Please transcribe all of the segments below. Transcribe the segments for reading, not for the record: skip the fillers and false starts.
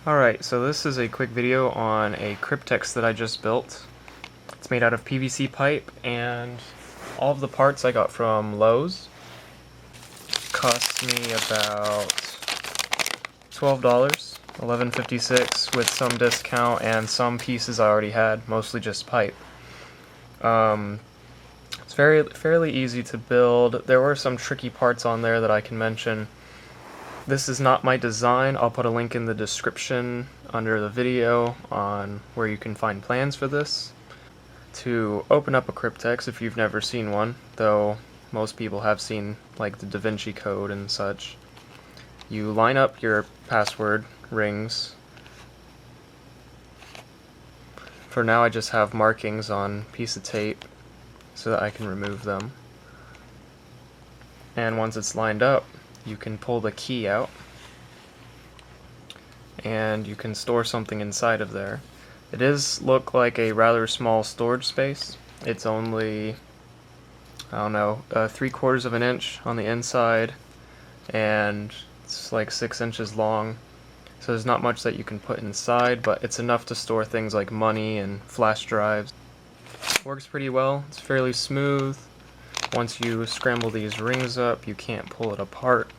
Alright, so this is a quick video on a Cryptex that I just built. It's made out of PVC pipe, and all of the parts I got from Lowe's. Cost me about $12, $11.56 with some discount and some pieces I already had, mostly just pipe. It's fairly easy to build. There were some tricky parts on there that I can mention. This is not my design. I'll put a link in the description under the video on where you can find plans for this. To open up a Cryptex, if you've never seen one, though most people have seen like the Da Vinci Code and such, you line up your password rings. For now I just have markings on a piece of tape so that I can remove them. And once it's lined up, you can pull the key out and you can store something inside of there. It does look like a rather small storage space. It's only, I don't know, 3/4 of an inch on the inside, and it's like 6 inches long. So there's not much that you can put inside, but it's enough to store things like money and flash drives. Works pretty well. It's fairly smooth. Once you scramble these rings up, you can't pull it apart.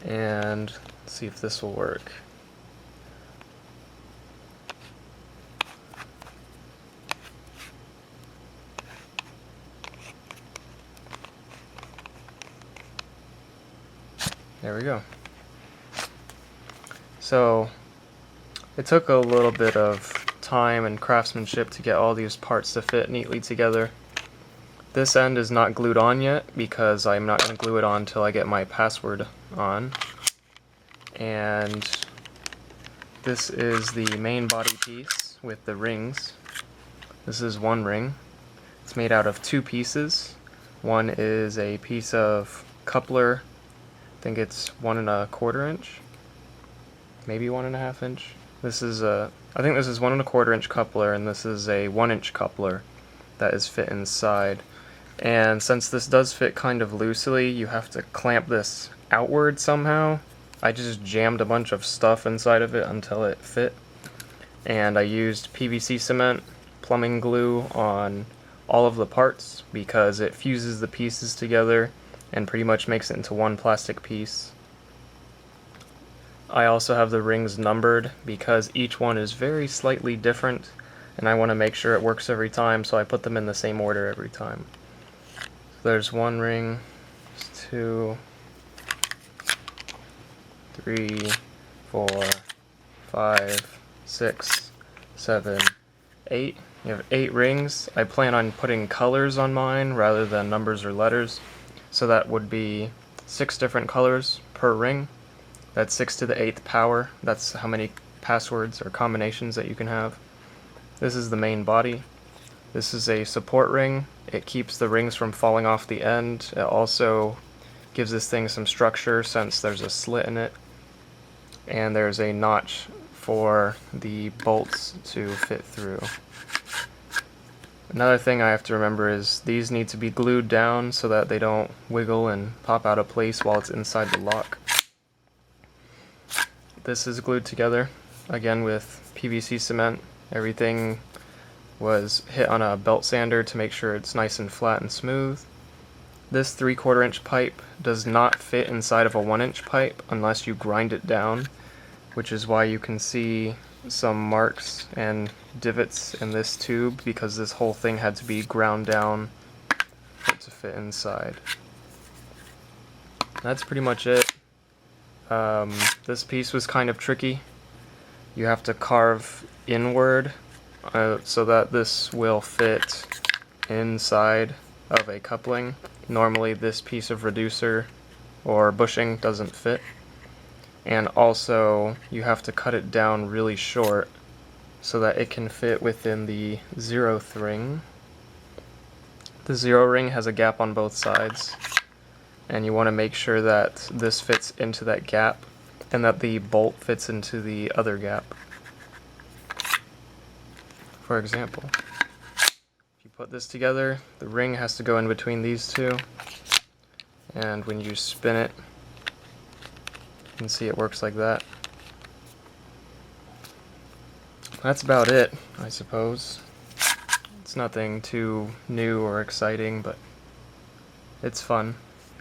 And let's see if this will work. There we go. So it took a little bit of time and craftsmanship to get all these parts to fit neatly together. This end is not glued on yet because I'm not going to glue it on until I get my password on. And this is the main body piece with the rings. This is one ring. It's made out of two pieces. One is a piece of coupler. I think it's 1 1/4 inch, maybe 1 1/2 inch. This is I think this is 1 1/4 inch coupler, and this is a 1 inch coupler that is fit inside. And since this does fit kind of loosely, you have to clamp this outward somehow. I just jammed a bunch of stuff inside of it until it fit, and I used PVC cement, plumbing glue on all of the parts because it fuses the pieces together and pretty much makes it into one plastic piece. I also have the rings numbered because each one is very slightly different, and I want to make sure it works every time, so I put them in the same order every time. So there's 1 ring, 2, 3, 4, 5, 6, 7, 8. You have 8 rings. I plan on putting colors on mine rather than numbers or letters. So that would be 6 different colors per ring. That's 6 to the 8th power. That's how many passwords or combinations that you can have. This is the main body. This is a support ring. It keeps the rings from falling off the end. It also gives this thing some structure since there's a slit in it. And there's a notch for the bolts to fit through. Another thing I have to remember is these need to be glued down so that they don't wiggle and pop out of place while it's inside the lock. This is glued together, again with PVC cement. Everything was hit on a belt sander to make sure it's nice and flat and smooth. This 3/4 inch pipe does not fit inside of a 1 inch pipe unless you grind it down, which is why you can see some marks and divots in this tube, because this whole thing had to be ground down for it to fit inside. That's pretty much it. This piece was kind of tricky. You have to carve inward so that this will fit inside of a coupling. Normally this piece of reducer or bushing doesn't fit. And also you have to cut it down really short so that it can fit within the 0th ring. The 0 ring has a gap on both sides, and you want to make sure that this fits into that gap and that the bolt fits into the other gap. For example, if you put this together, the ring has to go in between these two, and when you spin it, you can see it works like that. that's about it, I suppose. It's nothing too new or exciting, but it's fun,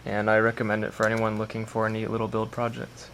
and I recommend it for anyone looking for a neat little build project.